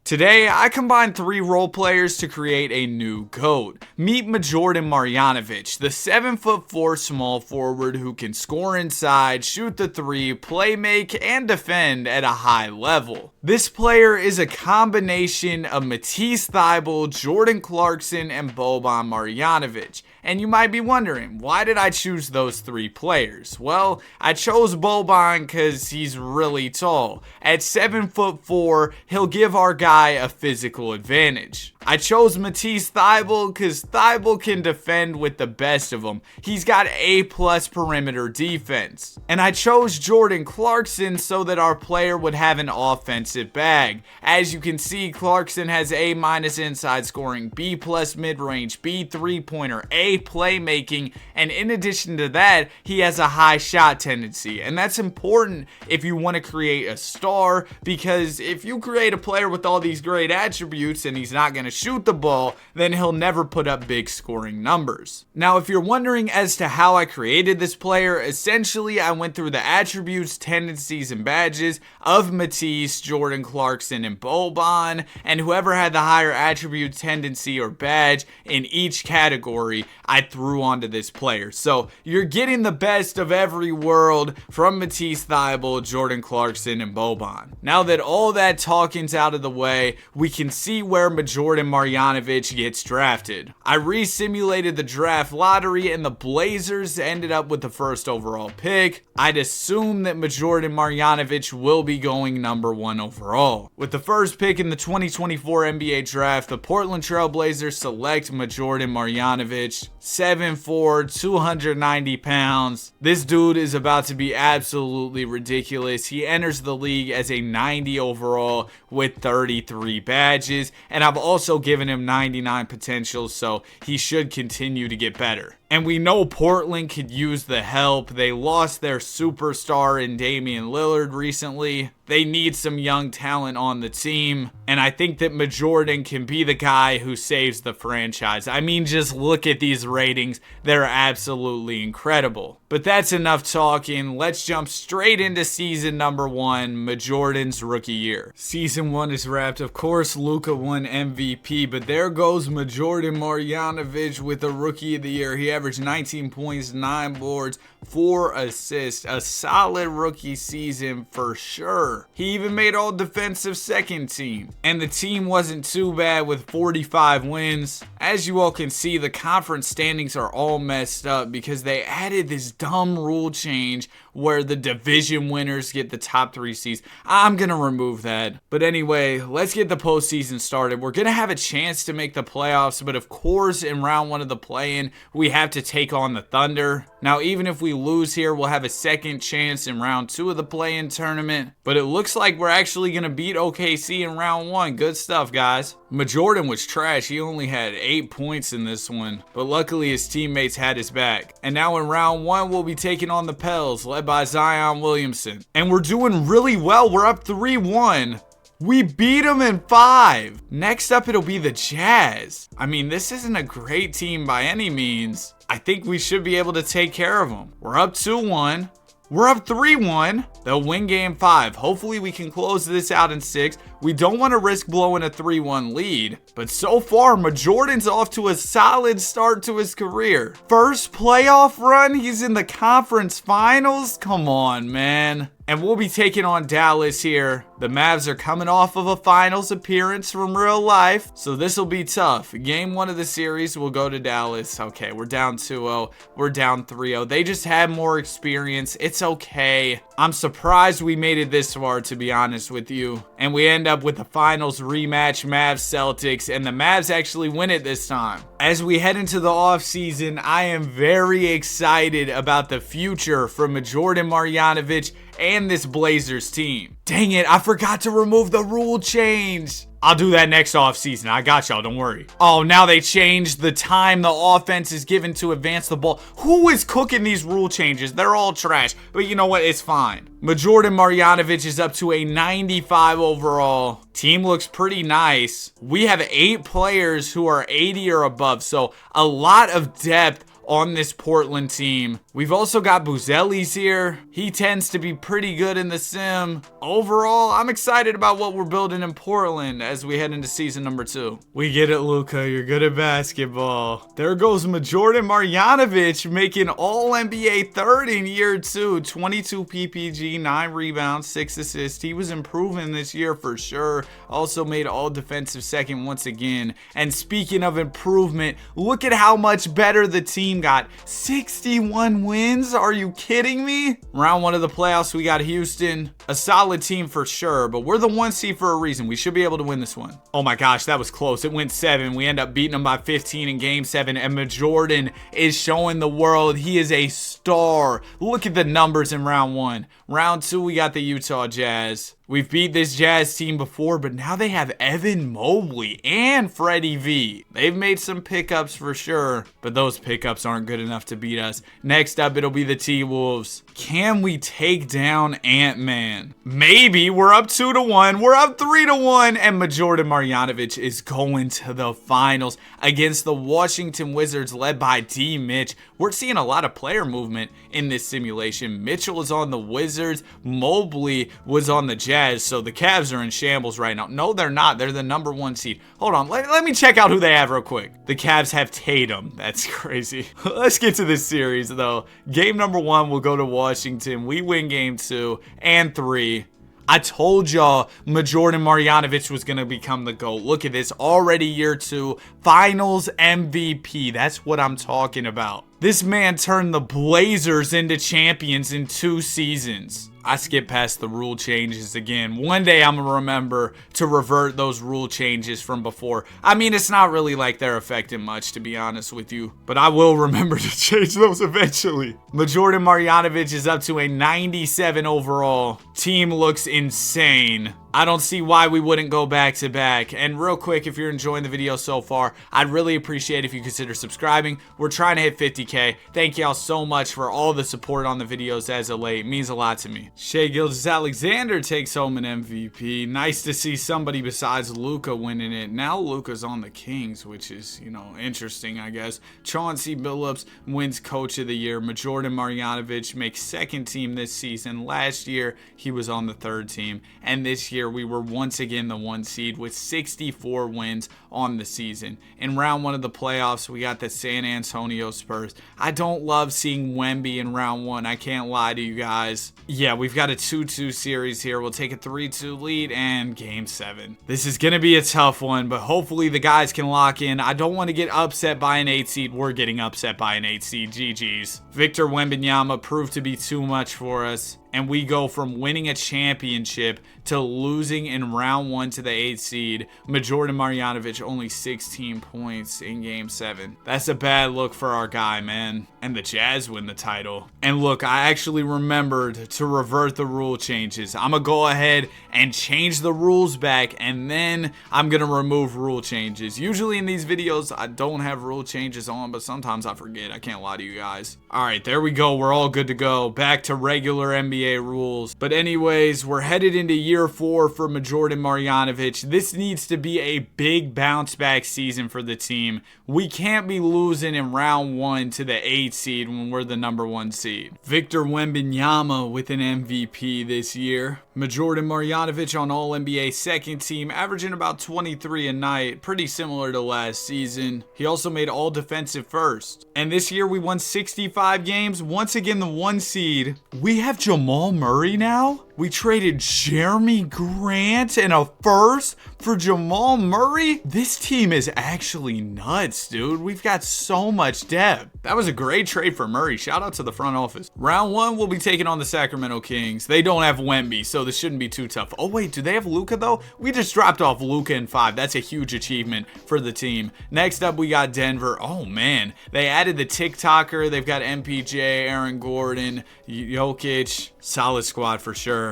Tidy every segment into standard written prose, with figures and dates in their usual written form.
Today, I combined 3 role players to create a new GOAT. Meet Jordan Marjanovic, the 7'4" small forward who can score inside, shoot the 3, play make, and defend at a high level. This player is a combination of Matisse Thybulle, Jordan Clarkson, and Boban Marjanovic. And you might be wondering, why did I choose those 3 players? Well, I chose Boban because he's really tall. At 7'4", he'll give our guy a physical advantage. I chose Matisse Thybulle because Thybulle can defend with the best of them. He's got A+ perimeter defense. And I chose Jordan Clarkson so that our player would have an offensive bag. As you can see, Clarkson has A- inside scoring, B+ mid-range, B 3-pointer, A playmaking, and in addition to that, he has a high shot tendency. And that's important if you want to create a star, because if you create a player with all these great attributes and he's not going to shoot the ball, then he'll never put up big scoring numbers. Now, if you're wondering as to how I created this player, essentially I went through the attributes, tendencies, and badges of Matisse, Jordan Clarkson, and Boban, and whoever had the higher attribute, tendency, or badge in each category, I threw onto this player. So you're getting the best of every world from Matisse Thybulle, Jordan Clarkson, and Boban. Now that all that talking's out of the way, we can see where Jordan Marjanovic gets drafted. I re-simulated the draft lottery and the Blazers ended up with the first overall pick. I'd assume that Jordan Marjanovic will be going number 1 overall. With the first pick in the 2024 NBA draft, the Portland Trail Blazers select Jordan Marjanovic, 7'4", 290 pounds. This dude is about to be absolutely ridiculous. He enters the league as a 90 overall with 33 badges, and I've also given him 99 potential, so he should continue to get better. And we know Portland could use the help. They lost their superstar in Damian Lillard recently. They need some young talent on the team. And I think that Jordan can be the guy who saves the franchise. I mean, just look at these ratings. They're absolutely incredible. But that's enough talking. Let's jump straight into season number 1, Jordan's rookie year. Season 1 is wrapped. Of course, Luka won MVP, but there goes Jordan Marjanovic with a rookie of the year. He averaged 19 points, 9 boards, 4 assists. A solid rookie season for sure. He even made all defensive second team. And the team wasn't too bad with 45 wins. As you all can see, the conference standings are all messed up because they added this dumb rule change where the division winners get the top 3 seeds. I'm gonna remove that. But anyway, let's get the postseason started. We're gonna have a chance to make the playoffs, but of course in round 1 of the play-in, we have to take on the Thunder. Now, even if we lose here, we'll have a second chance in round 2 of the play-in tournament. But it looks like we're actually gonna beat OKC in round 1. Good stuff, guys. Jordan was trash. He only had 8 points in this one, but luckily his teammates had his back. And now in round 1, we'll be taking on the Pels, led by Zion Williamson. And we're doing really well. We're up 3-1. We beat them in 5. Next up, it'll be the Jazz. I mean, this isn't a great team by any means. I think we should be able to take care of them. We're up 2-1. We're up 3-1. They'll win game 5. Hopefully we can close this out in 6. We don't want to risk blowing a 3-1 lead. But so far, Jordan's off to a solid start to his career. First playoff run, he's in the conference finals? Come on, man. And we'll be taking on Dallas here. The Mavs are coming off of a finals appearance from real life, so this will be tough. Game 1 of the series will go to Dallas. Okay, we're down 2-0. We're down 3-0. They just had more experience. It's okay. I'm surprised we made it this far, to be honest with you. And we end up with the finals rematch, Mavs-Celtics, and the Mavs actually win it this time. As we head into the offseason, I am very excited about the future from Jordan Marjanovic and this Blazers team. Dang it, I forgot to remove the rule change. I'll do that next offseason. I got y'all, don't worry. Oh, now they changed the time the offense is given to advance the ball. Who is cooking these rule changes? They're all trash. But you know what? It's fine. Jordan Marjanovic is up to a 95 overall. Team looks pretty nice. We have 8 players who are 80 or above, so a lot of depth on this Portland team. We've also got Buzelli's here. He tends to be pretty good in the sim. Overall, I'm excited about what we're building in Portland as we head into season number 2. We get it, Luka. You're good at basketball. There goes Jordan Marjanovic making All-NBA third in year 2. 22 PPG, 9 rebounds, 6 assists. He was improving this year for sure. Also made All-Defensive second once again. And speaking of improvement, look at how much better the team got. 61 wins? Are you kidding me? Round 1 of the playoffs, we got Houston. A solid team for sure, but we're the 1 seed for a reason. We should be able to win this one. Oh my gosh, that was close. It went 7. We end up beating them by 15 in game 7, and Jordan is showing the world he is a star. Look at the numbers in round 1. Round 2, we got the Utah Jazz. We've beat this Jazz team before, but now they have Evan Mobley and Freddie V. They've made some pickups for sure, but those pickups aren't good enough to beat us. Next up, it'll be the T-Wolves. Can we take down Ant-Man? Maybe. We're up 2-1. We're up 3-1, and Jordan Marjanovic is going to the finals against the Washington Wizards led by D. Mitch. We're seeing a lot of player movement in this simulation. Mitchell is on the Wizards. Mobley was on the Jazz, so the Cavs are in shambles right now. No, they're not. They're the number 1 seed. Hold on. Let me check out who they have real quick. The Cavs have Tatum. That's crazy. Let's get to this series, though. Game number 1 will go to Washington. We win game 2 and 3. I told y'all Jordan Marjanovic was going to become the GOAT. Look at this. Already year 2. Finals MVP. That's what I'm talking about. This man turned the Blazers into champions in 2 seasons. I skipped past the rule changes again. One day I'm going to remember to revert those rule changes from before. I mean, it's not really like they're affecting much, to be honest with you. But I will remember to change those eventually. Jordan Marjanovic is up to a 97 overall. Team looks insane. I don't see why we wouldn't go back to back. And real quick, if you're enjoying the video so far, I'd really appreciate if you consider subscribing. We're trying to hit 50K. Thank y'all so much for all the support on the videos as of late. It means a lot to me. Shai Gilgeous-Alexander takes home an MVP. Nice to see somebody besides Luka winning it. Now Luka's on the Kings, which is, interesting, I guess. Chauncey Billups wins Coach of the Year. Jordan Marjanovic makes 2nd team this season. Last year, he was on the 3rd team. And this year, we were once again the 1 seed with 64 wins on the season. In round 1 of the playoffs, we got the San Antonio Spurs. I don't love seeing Wemby in round 1. I can't lie to you guys. Yeah, we've got a 2-2 series here. We'll take a 3-2 lead and game 7. This is going to be a tough one, but hopefully the guys can lock in. I don't want to get upset by an 8 seed. We're getting upset by an 8 seed. GG's. Victor Wembanyama proved to be too much for us. And we go from winning a championship to losing in round 1 to the 8th seed. Jordan Marjanovic only 16 points in game 7. That's a bad look for our guy, man. And the Jazz win the title. And look, I actually remembered to revert the rule changes. I'm going to go ahead and change the rules back, and then I'm going to remove rule changes. Usually in these videos, I don't have rule changes on, but sometimes I forget. I can't lie to you guys. All right, there we go. We're all good to go. Back to regular NBA rules. But anyways, we're headed into year 4 for Jordan Marjanovic. This needs to be a big bounce back season for the team. We can't be losing in round 1 to the 8th seed when we're the number 1 seed. Victor Wembanyama with an MVP this year. Jordan Marjanovic on All-NBA 2nd team, averaging about 23 a night, pretty similar to last season. He also made All-Defensive 1st. And this year we won 65 games, once again the 1 seed. We have Jamal Murray now? We traded Jeremy Grant and a 1st for Jamal Murray? This team is actually nuts, dude. We've got so much depth. That was a great trade for Murray. Shout out to the front office. Round 1, we'll be taking on the Sacramento Kings. They don't have Wemby, so this shouldn't be too tough. Oh, wait, do they have Luka, though? We just dropped off Luka in 5. That's a huge achievement for the team. Next up, we got Denver. Oh, man. They added the TikToker. They've got MPJ, Aaron Gordon, Jokic. Solid squad for sure.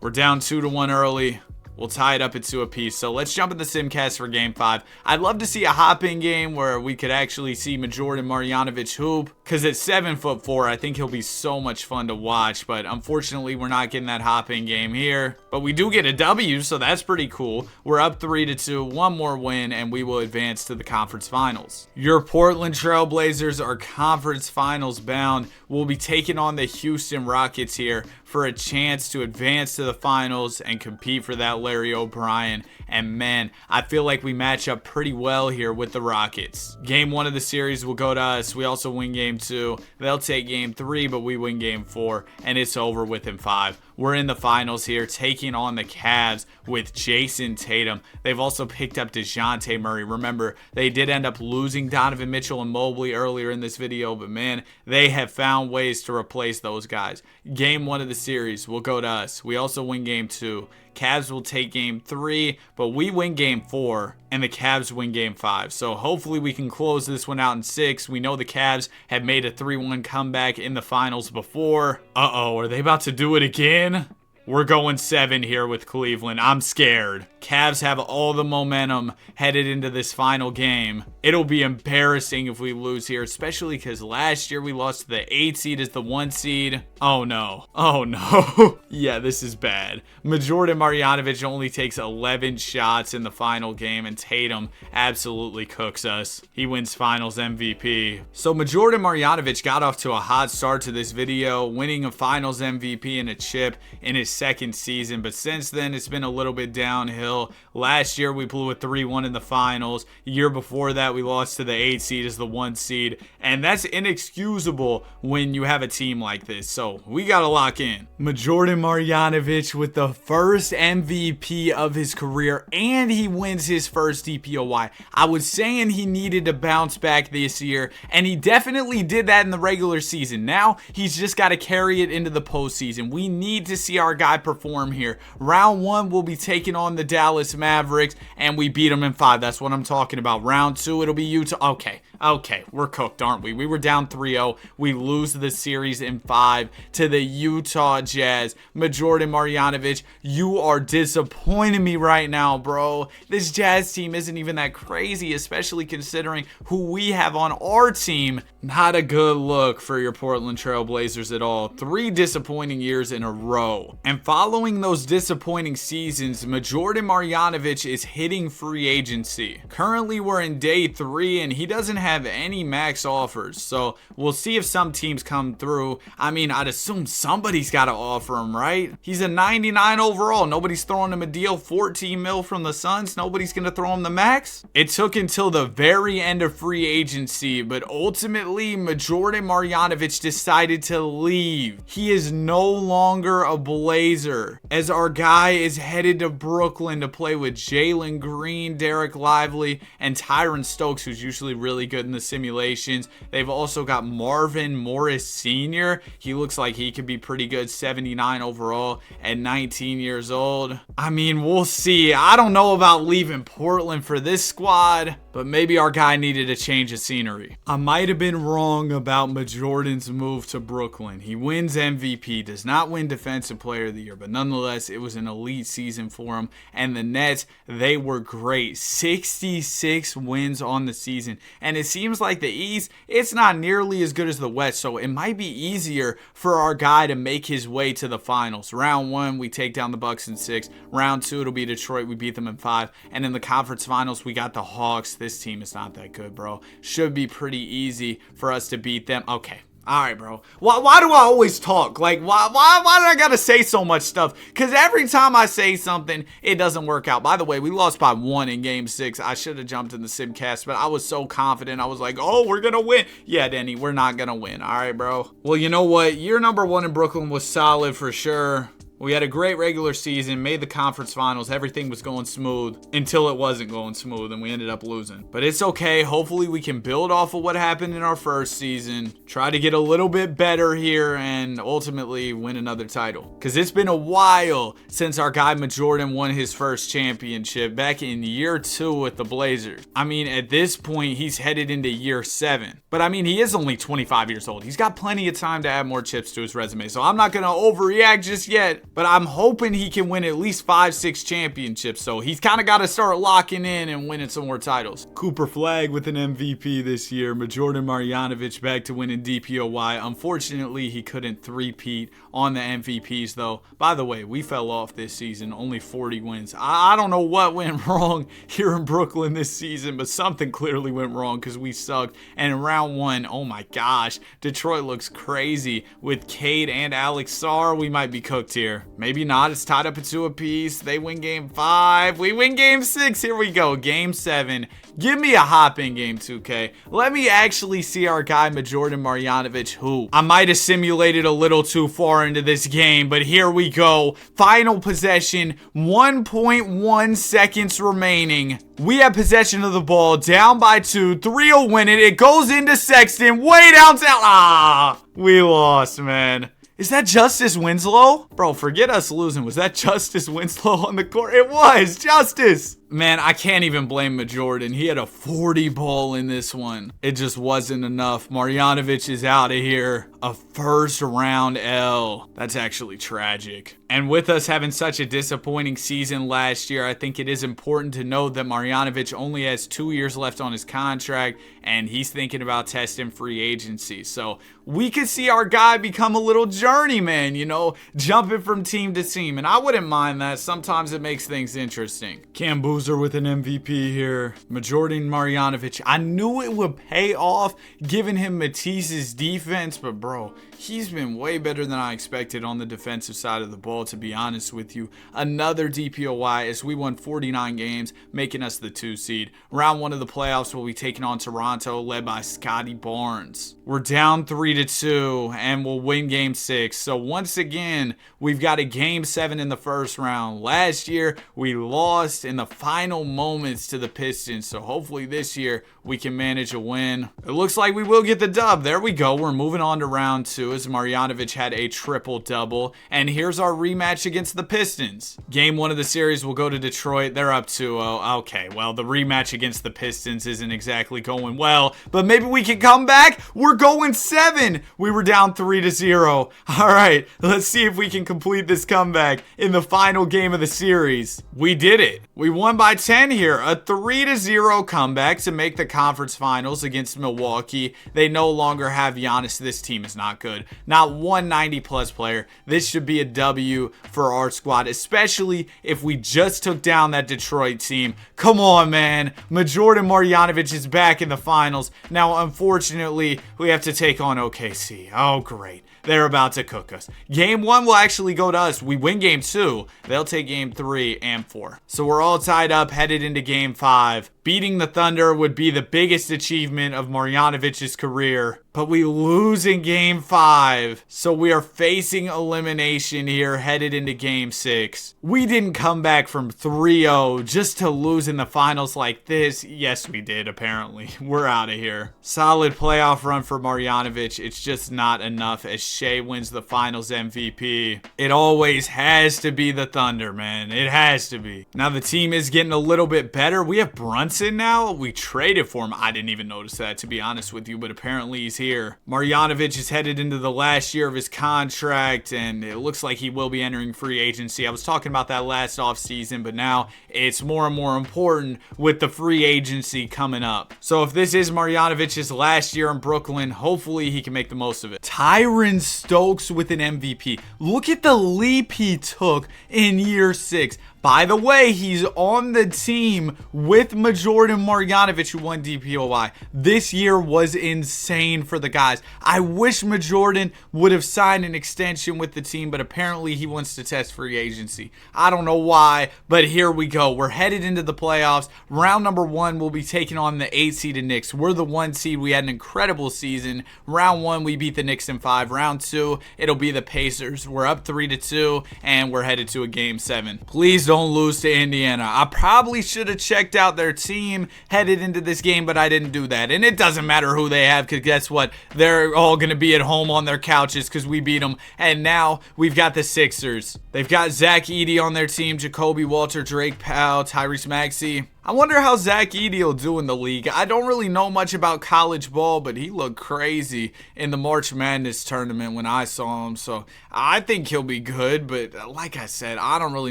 We're down 2-1 early. We'll tie it up at 2 apiece. So let's jump in the Simcast for Game 5. I'd love to see a hop-in game where we could actually see Majordan Marjanovic hoop, because at 7'4", I think he'll be so much fun to watch. But unfortunately, we're not getting that hop-in game here. But we do get a W, so that's pretty cool. We're up 3-2, one more win, and we will advance to the conference finals. Your Portland Trail Blazers are conference finals bound. We'll be taking on the Houston Rockets here for a chance to advance to the finals and compete for that Larry O'Brien. And man, I feel like we match up pretty well here with the Rockets. Game 1 of the series will go to us. We also win Game 2. They'll take Game 3, but we win Game 4, and it's over with in 5. We're in the finals here, taking on the Cavs with Jason Tatum. They've also picked up DeJounte Murray. Remember, they did end up losing Donovan Mitchell and Mobley earlier in this video, but man, they have found ways to replace those guys. Game 1 of the series will go to us. We also win Game 2. Cavs will take Game 3, but we win Game 4, and the Cavs win Game 5. So hopefully we can close this one out in 6. We know the Cavs have made a 3-1 comeback in the finals before. Uh-oh, are they about to do it again? We're going 7 here with Cleveland. I'm scared. Cavs have all the momentum headed into this final game. It'll be embarrassing if we lose here, especially because last year we lost to the 8 seed as the 1 seed. Oh no. Oh no. Yeah, this is bad. Majordan Marjanovic only takes 11 shots in the final game, and Tatum absolutely cooks us. He wins finals MVP. So Majordan Marjanovic got off to a hot start to this video, winning a finals MVP and a chip in his second season, but since then it's been a little bit downhill. Last year we blew a 3-1 in the finals. Year before that we lost to the 8 seed as the 1 seed, and that's inexcusable when you have a team like this. So we gotta lock in. Majordan Marjanovic with the first MVP of his career, and he wins his first DPOY. I was saying he needed to bounce back this year, and he definitely did that in the regular season. Now he's just got to carry it into the postseason. We need to see our guy perform here. Round 1 we'll be taking on the Dallas Mavericks, and we beat them in 5. That's what I'm talking about. Round 2 it'll be Utah. Okay, we're cooked, aren't we? We were down 3-0. We lose the series in 5 to the Utah Jazz. Majordan Marjanovic, you are disappointing me right now, bro. This Jazz team isn't even that crazy, especially considering who we have on our team. Not a good look for your Portland Trail Blazers at all. 3 disappointing years in a row. And following those disappointing seasons, Majordan Marjanovic is hitting free agency. Currently, we're in day 3, and he doesn't have any max offers, so we'll see if some teams come through. I mean, I'd assume somebody's got to offer him, right? He's a 99 overall. Nobody's throwing him a deal. 14 mil from the Suns. Nobody's gonna throw him the max. It took until the very end of free agency, but ultimately Majordan Marjanovic decided to leave. He is no longer a Blazer, as our guy is headed to Brooklyn to play with Jalen Green, Derek Lively, and Tyron Stokes, who's usually really good in the simulations. They've also got Marvin Morris Sr. He looks like he could be pretty good. 79 overall at 19 years old. I mean, we'll see. I don't know about leaving Portland for this squad, but maybe our guy needed a change of scenery. I might have been wrong about Majordan's move to Brooklyn. He wins MVP, does not win Defensive Player of the Year, but nonetheless, it was an elite season for him. And the Nets, they were great. 66 wins on the season. And it seems like the East, it's not nearly as good as the West, so it might be easier for our guy to make his way to the finals. Round 1, we take down the Bucks in 6. Round 2, it'll be Detroit. We beat them in 5. And in the conference finals, we got the Hawks. This team is not that good, bro. Should be pretty easy for us to beat them. Okay. All right, bro. Why do I always talk? Like, why do I gotta say so much stuff? Because every time I say something, it doesn't work out. By the way, we lost by 1 in Game 6. I should have jumped in the Simcast, but I was so confident. I was like, oh, we're gonna win. Yeah, Denny, we're not gonna win. All right, bro. Well, you know what? Year number 1 in Brooklyn was solid for sure. We had a great regular season, made the conference finals. Everything was going smooth until it wasn't going smooth, and we ended up losing. But it's okay. Hopefully, we can build off of what happened in our first season, try to get a little bit better here, and ultimately win another title. Because it's been a while since our guy Majordan won his first championship back in year 2 with the Blazers. I mean, at this point, he's headed into year 7. But I mean, he is only 25 years old. He's got plenty of time to add more chips to his resume. So I'm not going to overreact just yet. but I'm hoping he can win at least 5-6 championships. So he's kind of got to start locking in and winning some more titles. Cooper Flagg with an MVP this year. Majordan Marjanovic back to winning DPOY. Unfortunately, he couldn't three-peat on the MVPs though. By the way, we fell off this season, only 40 wins. I don't know what went wrong here in Brooklyn this season, but something clearly went wrong because we sucked. And in round one, oh my gosh, Detroit looks crazy with Cade and Alex Sarr. We might be cooked here. Maybe not. It's tied up at 2 apiece. They win game 5. We win game 6. Here we go. Game 7. Give me a hop in game 2K. Let me actually see our guy Majordan Marjanovic hoop. I might have simulated a little too far into this game, but here we go. Final possession, 1.1 seconds remaining. We have possession of the ball, down by 2. 3 will win it. It goes into Sexton, way downtown. We lost, man. Is that Justice Winslow? Bro, forget us losing. Was that Justice Winslow on the court? It was Justice. Man, I can't even blame Majordan. He had a 40 ball in this one. It just wasn't enough. Marjanovic is out of here. A first round L. That's actually tragic. And with us having such a disappointing season last year, I think it is important to note that Marjanovic only has 2 years left on his contract, and he's thinking about testing free agency. So we could see our guy become a little journeyman, you know, jumping from team to team. And I wouldn't mind that. Sometimes it makes things interesting. Cam Boozer with an MVP here. Majordan Marjanovic. I knew it would pay off giving him Matisse's defense, but bro, he's been way better than I expected on the defensive side of the ball, to be honest with you. Another DPOY as we won 49 games, making us the 2 seed. Round 1 of the playoffs will be taking on Toronto, led by Scotty Barnes. We're down 3-2, and we'll win game 6. So once again, we've got a game 7 in the first round. Last year, we lost in the final moments to the Pistons. So hopefully this year, we can manage a win. It looks like we will get the dub. There we go. We're moving on to round 2 as Marjanovic had a triple-double. And here's our rematch against the Pistons. Game 1 of the series will go to Detroit. They're up 2-0. Okay, well, the rematch against the Pistons isn't exactly going well, but maybe we can come back. We're going 7. We were down 3-0. All right, let's see if we can complete this comeback in the final game of the series. We did it. We won by 10 here. A 3-0 comeback to make the conference finals against Milwaukee. They no longer have Giannis. This team is not good. Not one 90-plus player. This should be a W for our squad, especially if we just took down that Detroit team. Come on, man. Majordan Marjanovic is back in the finals. Now, unfortunately, we have to take on OKC. Oh, great. They're about to cook us. Game 1 will actually go to us. We win game 2. They'll take game 3 and 4. So we're all tied up, headed into game 5. Beating the Thunder would be the biggest achievement of Marjanovic's career, but we lose in game 5. So we are facing elimination here, headed into game 6. We didn't come back from 3-0 just to lose in the finals like this. Yes, we did, apparently. We're out of here. Solid playoff run for Marjanovic. It's just not enough as Shea wins the finals MVP. It always has to be the Thunder, man. It has to be. Now the team is getting a little bit better. We have Brunson now. We traded for him. I didn't even notice that, to be honest with you, but apparently he's here. Marjanovic is headed into the last year of his contract, and it looks like he will be entering free agency. I was talking about that last offseason, but now it's more and more important with the free agency coming up. So if this is Marjanovic's last year in Brooklyn, hopefully he can make the most of it. Tyron Stokes with an MVP. Look at the leap he took in year 6. By the way, he's on the team with Majordan Marjanovic, who won DPOY. This year was insane for the guys. I wish Majordan would have signed an extension with the team, but apparently he wants to test free agency. I don't know why, but here we go. We're headed into the playoffs. Round number 1, we'll be taking on the 8-seeded Knicks. We're the 1 seed. We had an incredible season. Round 1, we beat the Knicks in 5. Round 2, it'll be the Pacers. We're up 3-2, and we're headed to a game 7. Please don't lose to Indiana. I probably should have checked out their team headed into this game, but I didn't do that. And it doesn't matter who they have, because guess what? They're all going to be at home on their couches because we beat them. And now we've got the Sixers. They've got Zach Edey on their team, Jacoby Walter, Drake Powell, Tyrese Maxey. I wonder how Zach Edey will do in the league. I don't really know much about college ball, but he looked crazy in the March Madness tournament when I saw him. So I think he'll be good, but like I said, I don't really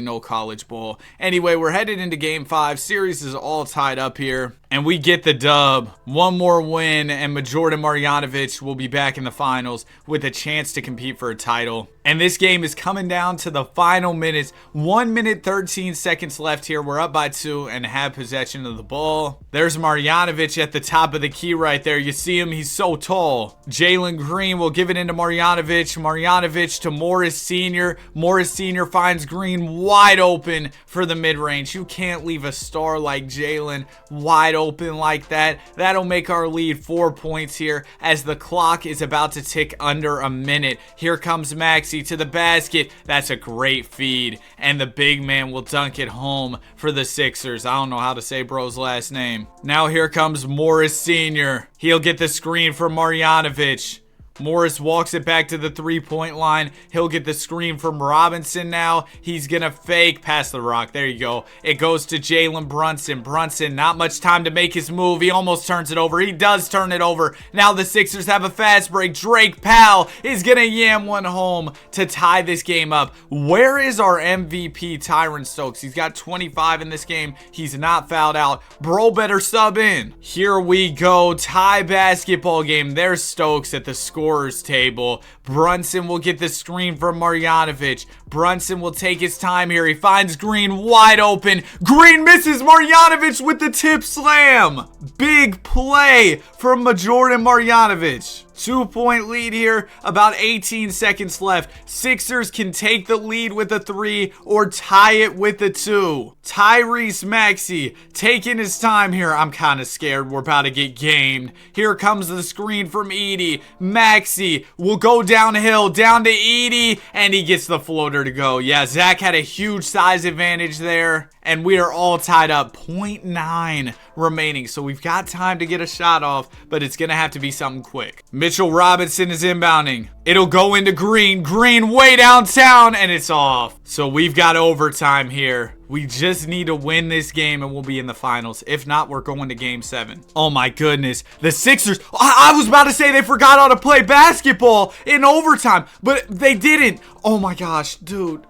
know college ball. Anyway, we're headed into Game 5. Series is all tied up here, and we get the dub. One more win, and Jordan Marjanovic will be back in the finals with a chance to compete for a title. And this game is coming down to the final minutes. 1 minute 13 seconds left here. We're up by 2 and have possession of the ball. There's Marjanovic at the top of the key right there. You see him, he's so tall. Jalen Green will give it into Marjanovic. Marjanovic to Morris Sr. Morris Sr. finds Green wide open for the mid-range. You can't leave a star like Jalen wide open like that. That'll make our lead 4 points here as the clock is about to tick under a minute. Here comes Maxey to the basket. That's a great feed, and the big man will dunk it home for the Sixers. I don't know how to say bro's last name. Now here comes Morris Sr. He'll get the screen from Marjanovic. Morris walks it back to the three-point line. He'll get the screen from Robinson now. He's going to fake past the rock. There you go. It goes to Jalen Brunson. Brunson, not much time to make his move. He almost turns it over. He does turn it over. Now the Sixers have a fast break. Drake Powell is going to yam one home to tie this game up. Where is our MVP, Tyron Stokes? He's got 25 in this game. He's not fouled out. Bro better sub in. Here we go. Tie basketball game. There's Stokes at the scorer's table. Brunson will get the screen from Marjanovic. Brunson will take his time here. He finds Green wide open. Green misses Marjanovic with the tip slam. Big play from Jordan Marjanovic. 2-point lead here, about 18 seconds left. Sixers can take the lead with a 3 or tie it with a 2. Tyrese Maxey taking his time here. I'm kind of scared we're about to get gamed. Here comes the screen from Edey. Maxey will go downhill, down to Edey, and he gets the floater to go. Yeah, Zach had a huge size advantage there, and we are all tied up. 0.9 remaining, so we've got time to get a shot off, but it's going to have to be something quick. Mitchell Robinson is inbounding. It'll go into Green. Green way downtown, and it's off. So we've got overtime here. We just need to win this game and we'll be in the finals. If not, we're going to Game 7. Oh my goodness. The Sixers. I was about to say they forgot how to play basketball in overtime, but they didn't. Oh my gosh, dude.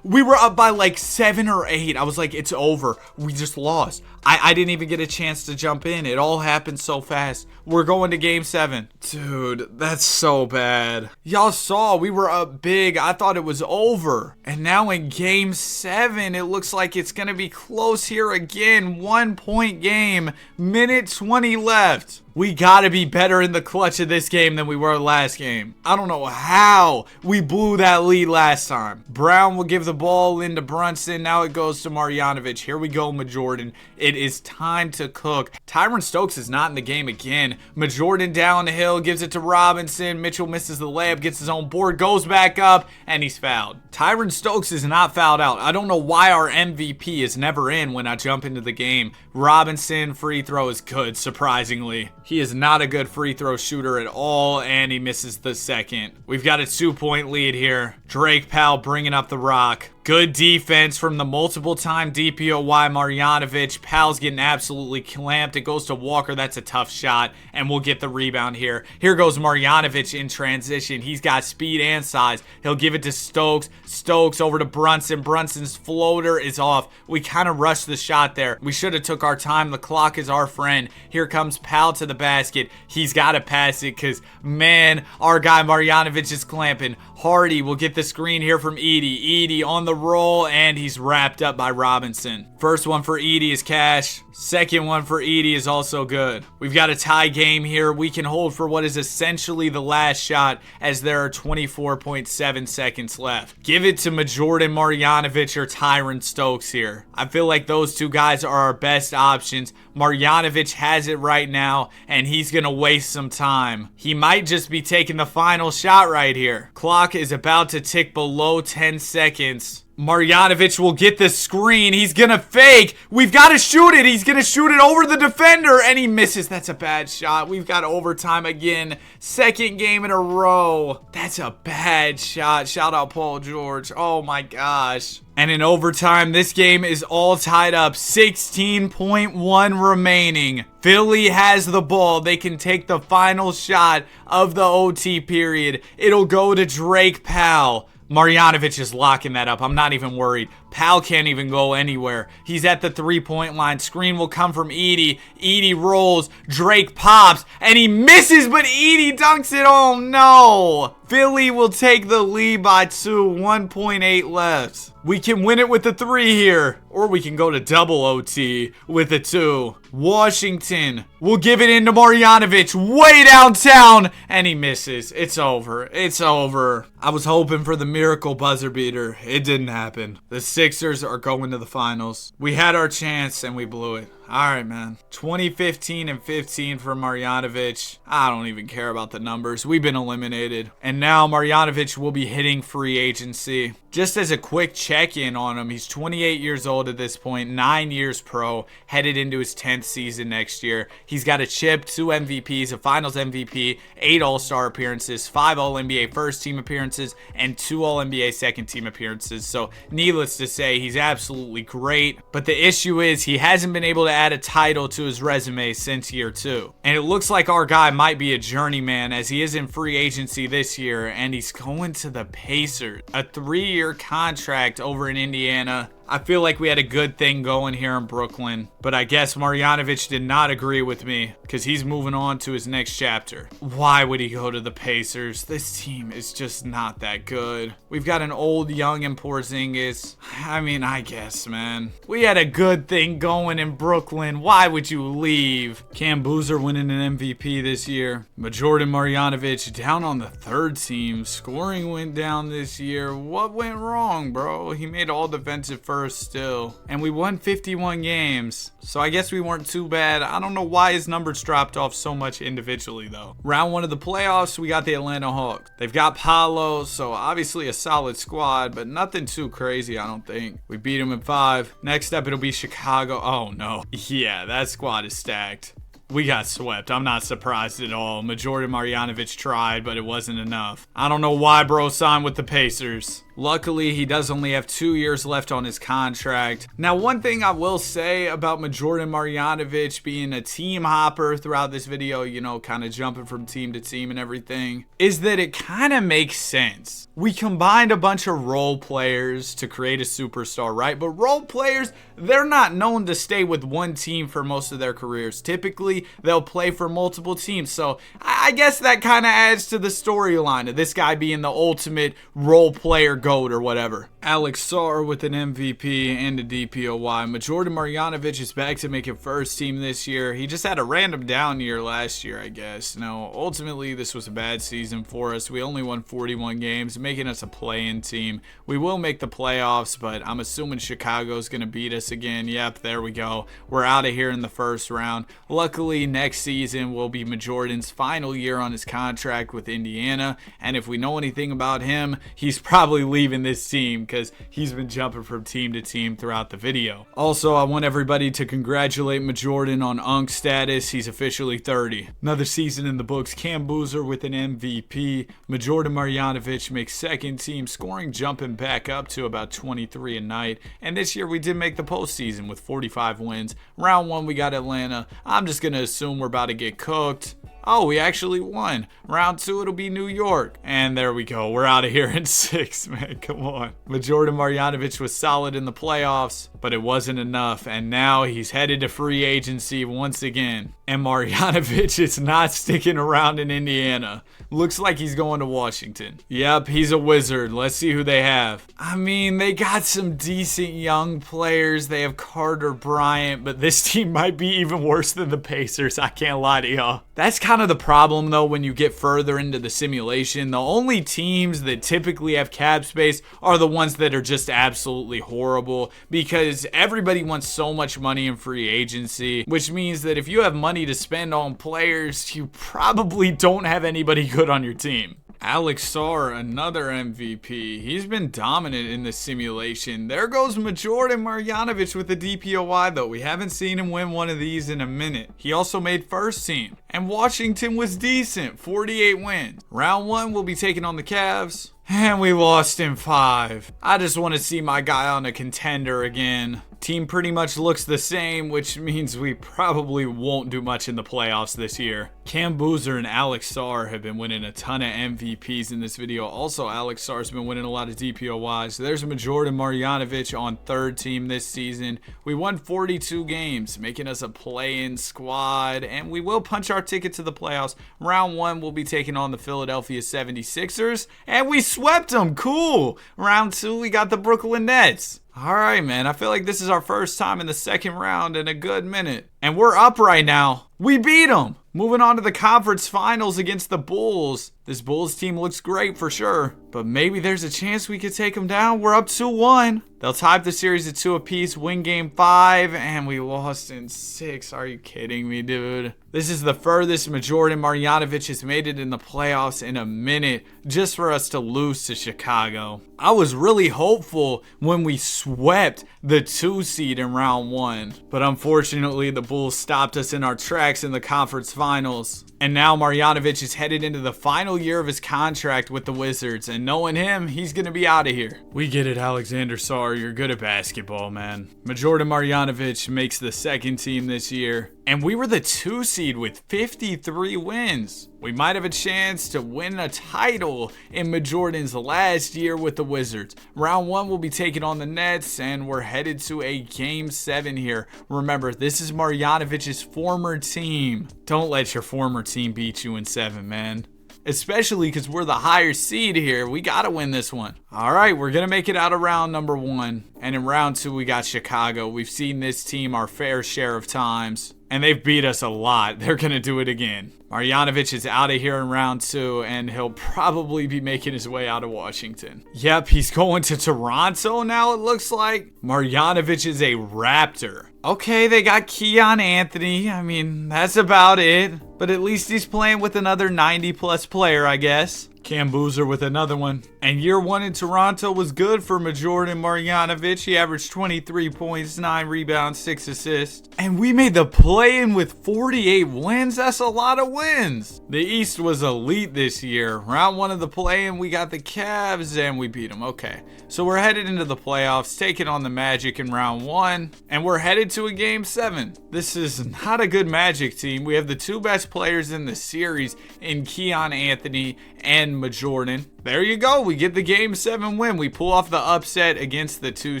We were up by like 7 or 8. I was like, it's over. We just lost. I didn't even get a chance to jump in. It all happened so fast. We're going to Game 7. Dude, that's so bad. Y'all saw we were up big. I thought it was over. And now in Game 7, it looks like it's going to be close here again. 1-point game. Minute 20 left. We gotta be better in the clutch of this game than we were last game. I don't know how we blew that lead last time. Brown will give the ball into Brunson. Now it goes to Marjanovic. Here we go, Majordan. It is time to cook. Tyron Stokes is not in the game again. Majordan down the hill, gives it to Robinson. Mitchell misses the layup, gets his own board, goes back up, and he's fouled. Tyron Stokes is not fouled out. I don't know why our MVP is never in when I jump into the game. Robinson free throw is good, surprisingly. He is not a good free throw shooter at all, and he misses the second. We've got a 2-point lead here. Drake Powell bringing up the rock. Good defense from the multiple-time DPOY Marjanovic. Powell's getting absolutely clamped. It goes to Walker. That's a tough shot, and we'll get the rebound here. Here goes Marjanovic in transition. He's got speed and size. He'll give it to Stokes. Stokes over to Brunson. Brunson's floater is off. We kind of rushed the shot there. We should have took our time. The clock is our friend. Here comes Powell to the basket. He's got to pass it because, man, our guy Marjanovic is clamping. Hardy will get the screen here from Edey. Edey on the roll, and he's wrapped up by Robinson. First one for Edey is cash. Second one for Edey is also good. We've got a tie game here. We can hold for what is essentially the last shot as there are 24.7 seconds left. Give it to Jordan Marjanovic or Tyron Stokes here. I feel like those two guys are our best options. Marjanovic has it right now, and he's going to waste some time. He might just be taking the final shot right here. Clock is about to tick below 10 seconds. Marjanovic will get the screen. He's gonna fake. We've got to shoot it. He's gonna shoot it over the defender, and he misses. That's a bad shot. We've got overtime again. Second game in a row. That's a bad shot. Shout out Paul George. Oh my gosh. And in overtime, this game is all tied up. 16.1 remaining. Philly has the ball. They can take the final shot of the OT period. It'll go to Drake Powell. Marjanovic is locking that up. I'm not even worried. Powell can't even go anywhere. He's at the three-point line. Screen will come from Edey. Edey rolls. Drake pops. And he misses, but Edey dunks it. Oh, no. Philly will take the lead by 2. 1.8 left. We can win it with the 3 here. Or we can go to double OT with a 2. Washington will give it into Marjanovic way downtown. And he misses. It's over. It's over. I was hoping for the miracle buzzer beater. It didn't happen. The Sixers are going to the finals. We had our chance and we blew it. Alright, man. 2015 and 15 for Marjanovic. I don't even care about the numbers. We've been eliminated. And now Marjanovic will be hitting free agency. Just as a quick check-in on him, he's 28 years old at this point, 9 years pro, headed into his 10th season next year. He's got a chip, 2 MVPs, a finals MVP, 8 All-Star appearances, 5 All-NBA first-team appearances, and 2 All-NBA second-team appearances. So, needless to say, he's absolutely great. But the issue is he hasn't been able to add a title to his resume since year 2. And it looks like our guy might be a journeyman as he is in free agency this year, and he's going to the Pacers. A 3-year contract over in Indiana. I feel like we had a good thing going here in Brooklyn, but I guess Marjanovic did not agree with me because he's moving on to his next chapter. Why would he go to the Pacers? This team is just not that good. We've got an old, young, and Porzingis. I mean, I guess, man. We had a good thing going in Brooklyn. Why would you leave? Cam Boozer winning an MVP this year. Jordan Marjanovic down on the 3rd team. Scoring went down this year. What went wrong, bro? He made all defensive first still, and we won 51 games, so I guess we weren't too bad. I don't know why his numbers dropped off so much individually though. Round 1 of the playoffs, we got the Atlanta Hawks. They've got Paolo, so obviously a solid squad, but nothing too crazy, I don't think. We beat them in 5. Next up, it'll be Chicago. Oh no, yeah, that squad is stacked. We got swept. I'm not surprised at all. Jordan Marjanovic tried, but it wasn't enough. I don't know why bro signed with the Pacers. Luckily, he does only have 2 years left on his contract. Now, one thing I will say about Jordan Marjanovic being a team hopper throughout this video, you know, kind of jumping from team to team and everything, is that it kind of makes sense. We combined a bunch of role players to create a superstar, right? But role players, they're not known to stay with one team for most of their careers. Typically, they'll play for multiple teams. So I guess that kind of adds to the storyline of this guy being the ultimate role player GOAT or whatever. Alex Sarr with an MVP and a DPOY. Jordan Marjanovic is back to making first team this year. He just had a random down year last year, I guess. No, ultimately, this was a bad season for us. We only won 41 games, making us a play-in team. We will make the playoffs, but I'm assuming Chicago's going to beat us again. Yep, there we go. We're out of here in the first round. Luckily, next season will be Jordan's final year on his contract with Indiana, and if we know anything about him, he's probably leaving this team because he's been jumping from team to team throughout the video. Also, I want everybody to congratulate Jordan on UNC status. He's officially 30. Another season in the books. Cam Boozer with an MVP. Jordan Marjanovic makes second team, scoring jumping back up to about 23 a night. And this year we did make the postseason with 45 wins. Round 1 we got Atlanta. I'm just going to assume we're about to get cooked. Oh, we actually won. Round 2, it'll be New York. And there we go. We're out of here in 6, man. Come on. Jordan Marjanovic was solid in the playoffs, but it wasn't enough. And now he's headed to free agency once again. And Marjanovic is not sticking around in Indiana. Looks like he's going to Washington. Yep, he's a wizard. Let's see who they have. I mean, they got some decent young players. They have Carter Bryant, but this team might be even worse than the Pacers. I can't lie to y'all. That's kind of the problem, though, when you get further into the simulation. The only teams that typically have cap space are the ones that are just absolutely horrible because everybody wants so much money in free agency, which means that if you have money to spend on players, you probably don't have anybody good on your team. Alex Sarr, another MVP. He's been dominant in the simulation. There goes Majordan Marjanovic with the DPOY though. We haven't seen him win one of these in a minute. He also made first team. And Washington was decent, 48 wins. Round 1 will be taking on the Cavs. And we lost in 5. I just want to see my guy on a contender again. Team pretty much looks the same, which means we probably won't do much in the playoffs this year. Cam Boozer and Alex Sarr have been winning a ton of MVPs in this video. Also, Alex Sarr's been winning a lot of DPOYs. There's Majordan Marjanovic on third team this season. We won 42 games, making us a play-in squad, and we will punch our ticket to the playoffs. Round 1 will be taking on the Philadelphia 76ers, and we swept them. Cool. Round 2, we got the Brooklyn Nets. All right, man. I feel like this is our first time in the second round in a good minute. And we're up right now. We beat them. Moving on to the conference finals against the Bulls. This Bulls team looks great for sure, but maybe there's a chance we could take them down. We're up 2-1. They'll tie up the series at 2 apiece, win game 5, and we lost in 6. Are you kidding me, dude? This is the furthest Majordan Marjanovic has made it in the playoffs in a minute, just for us to lose to Chicago. I was really hopeful when we swept the 2 seed in round 1, but unfortunately the Bulls stopped us in our tracks in the conference finals. And now Marjanovic is headed into the final year of his contract with the Wizards, and knowing him, he's going to be out of here. We get it, Alexander Sarr. You're good at basketball, man. Majordan Marjanovic makes the second team this year, and we were the 2 seed with 53 wins. We might have a chance to win a title in Majordan's last year with the Wizards. Round 1 will be taking on the Nets, and we're headed to a game 7 here. Remember, this is Marjanovic's former team. Don't let your former team beat you in 7, man. Especially because we're the higher seed here. We got to win this one. All right, we're going to make it out of round number 1. And in round 2, we got Chicago. We've seen this team our fair share of times, and they've beat us a lot. They're going to do it again. Marjanovic is out of here in round 2, and he'll probably be making his way out of Washington. Yep, he's going to Toronto now, it looks like. Marjanovic is a Raptor. Okay, they got Keon Anthony. I mean, that's about it. But at least he's playing with another 90-plus player, I guess. Cam Boozer with another one. And year 1 in Toronto was good for Majordan Marjanovic. He averaged 23 points, 9 rebounds, 6 assists. And we made the play-in with 48 wins. That's a lot of wins. The East was elite this year. Round 1 of the play-in, we got the Cavs, and we beat them. Okay, so we're headed into the playoffs, taking on the Magic in round 1. And we're headed to a game 7. This is not a good Magic team. We have the 2 best players in the series in Keon Anthony and Majordan. There you go. We get the game 7 win. We pull off the upset against the 2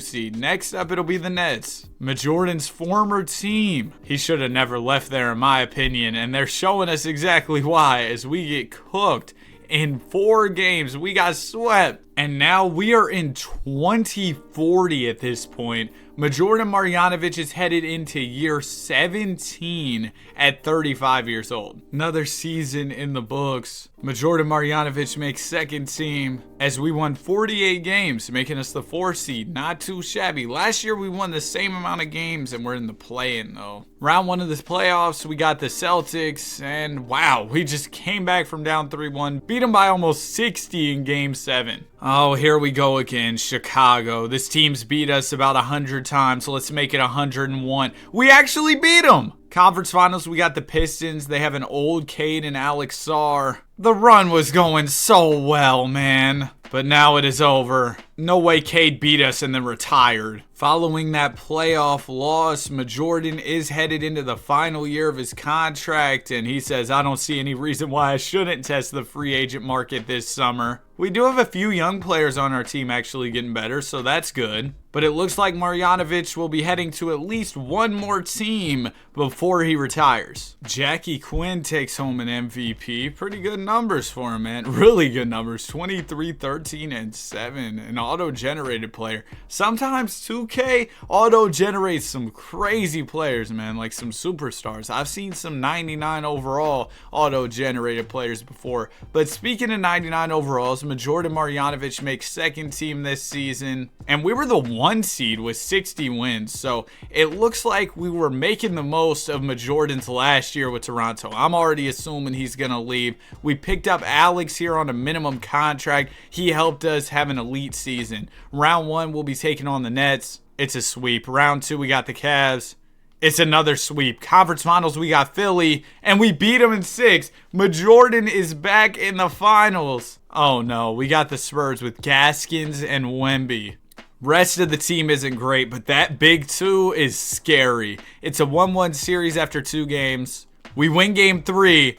seed. Next up, it'll be the Nets. Majordan's former team. He should have never left there, in my opinion. And they're showing us exactly why as we get cooked. In 4 games, we got swept. And now we are in 2040 at this point. Majordan Marjanovic is headed into year 17 at 35 years old. Another season in the books. Majordan Marjanovic makes second team as we won 48 games, making us the 4 seed. Not too shabby. Last year we won the same amount of games and we're in the play-in though. Round 1 of the playoffs, we got the Celtics, and wow, we just came back from down 3-1, beat them by almost 60 in game 7. Oh, here we go again, Chicago. This team's beat us about 100 times, so let's make it 101. We actually beat them! Conference finals, we got the Pistons. They have an old Cade and Alex Sarr. The run was going so well, man. But now it is over. No way Cade beat us and then retired. Following that playoff loss, Majordan is headed into the final year of his contract, and he says, I don't see any reason why I shouldn't test the free agent market this summer. We do have a few young players on our team actually getting better, so that's good. But it looks like Marjanovic will be heading to at least one more team before he retires. Jackie Quinn takes home an MVP. Pretty good numbers for him, man. Really good numbers. 23, 13, and 7 in auto-generated player. Sometimes 2K auto-generates some crazy players, man, like some superstars. I've seen some 99 overall auto-generated players before. But speaking of 99 overalls, Jordan Marjanovic makes second team this season, and we were the 1 seed with 60 wins. So it looks like we were making the most of Jordan's last year with Toronto. I'm already assuming he's gonna leave. We picked up Alex here on a minimum contract. He helped us have an elite season. Round 1, we'll be taking on the Nets. It's a sweep. Round 2, we got the Cavs. It's another sweep. Conference finals, we got Philly, and we beat them in 6. Jordan is back in the finals. Oh no, we got the Spurs with Gaskins and Wemby. Rest of the team isn't great, but that big 2 is scary. It's a 1-1 series after 2 games. We win game 3.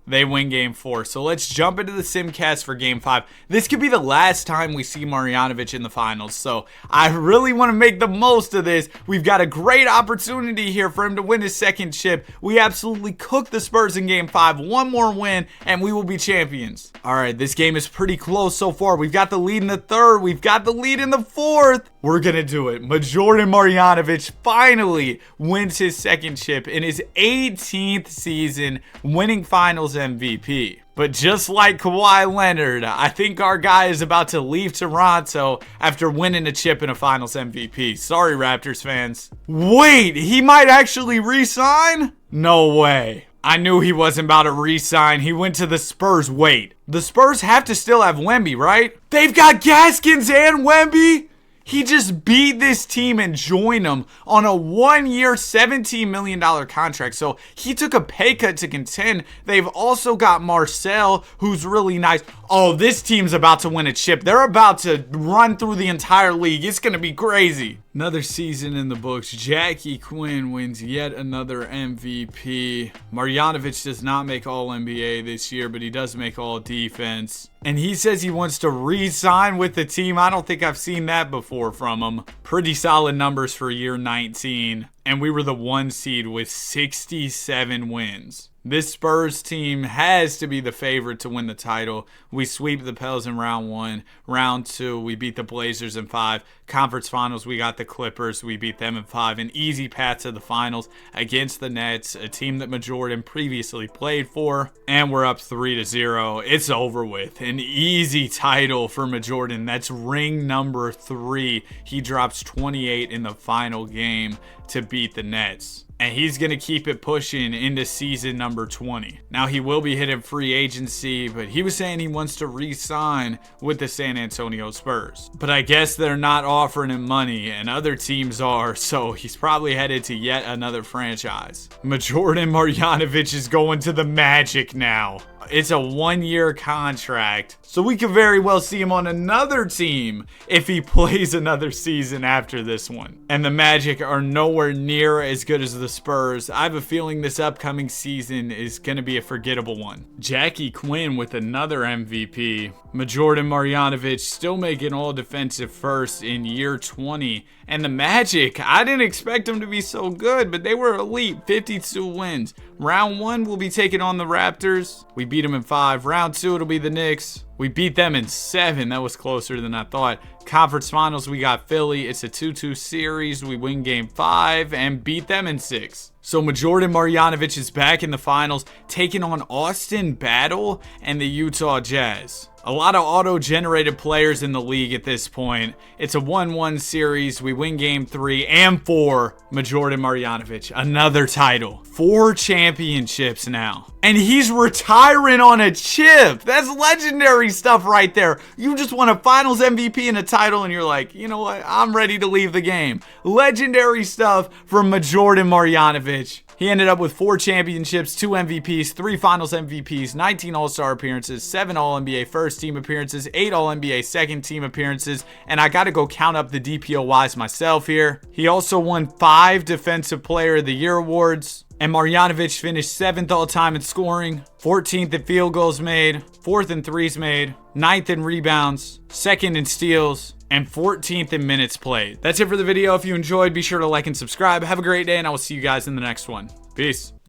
They win game 4. So let's jump into the Simcast for game 5. This could be the last time we see Marjanovic in the finals. So I really want to make the most of this. We've got a great opportunity here for him to win his second chip. We absolutely cooked the Spurs in game 5. One more win and we will be champions. All right, this game is pretty close so far. We've got the lead in the 3rd. We've got the lead in the 4th. We're going to do it. Jordan Marjanovic finally wins his second chip in his 18th season, winning finals MVP. But just like Kawhi Leonard, I think our guy is about to leave Toronto after winning a chip in a finals MVP. Sorry, Raptors fans. Wait, he might actually re-sign? No way. I knew he wasn't about to re-sign. He went to the Spurs. Wait, the Spurs have to still have Wemby, right? They've got Gaskins and Wemby? He just beat this team and joined them on a 1-year, $17 million contract. So he took a pay cut to contend. They've also got Marcel, who's really nice. Oh, this team's about to win a chip. They're about to run through the entire league. It's going to be crazy. Another season in the books. Jackie Quinn wins yet another MVP. Marjanovic does not make All-NBA this year, but he does make All-Defense. And he says he wants to re-sign with the team. I don't think I've seen that before from him. Pretty solid numbers for year 19. And we were the 1 seed with 67 wins. This Spurs team has to be the favorite to win the title. We sweep the Pels in round 1. Round 2, we beat the Blazers in 5. Conference finals, we got the Clippers. We beat them in 5. An easy path to the finals against the Nets, a team that Jordan previously played for. And we're up 3-0. It's over with. An easy title for Jordan. That's ring number 3. He drops 28 in the final game to beat the Nets. And he's going to keep it pushing into season number 20. Now, he will be hitting free agency, but he was saying he wants to re-sign with the San Antonio Spurs. But I guess they're not offering him money, and other teams are, so he's probably headed to yet another franchise. Jordan Marjanovic is going to the Magic now. It's a 1-year contract, so we could very well see him on another team if he plays another season after this one. And the Magic are nowhere near as good as the Spurs. I have a feeling this upcoming season is going to be a forgettable one. Jackie Quinn with another MVP. Jordan Marjanovic still making all defensive first in year 20. And the Magic, I didn't expect them to be so good, but they were elite. 52 wins. Round 1, we'll be taking on the Raptors. We beat them in 5. Round 2, it'll be the Knicks. We beat them in 7. That was closer than I thought. Conference finals, we got Philly. It's a 2-2 series. We win game 5 and beat them in 6. So Jordan Marjanovic is back in the finals, taking on Austin Battle and the Utah Jazz. A lot of auto-generated players in the league at this point. It's a 1-1 series. We win game 3 and 4. Jordan Marjanovic, another title. 4 championships now. And he's retiring on a chip. That's legendary stuff right there. You just won a finals MVP and a title and you're like, you know what? I'm ready to leave the game. Legendary stuff from Jordan Marjanovic. He ended up with 4 championships, 2 MVPs, 3 finals MVPs, 19 All-Star appearances, 7 All-NBA first team appearances, 8 All-NBA second team appearances, and I gotta go count up the DPOYs myself here. He also won 5 Defensive Player of the Year awards. And Marjanovic finished 7th all-time in scoring, 14th in field goals made, 4th in threes made, 9th in rebounds, 2nd in steals, and 14th in minutes played. That's it for the video. If you enjoyed, be sure to like and subscribe. Have a great day, and I will see you guys in the next one. Peace.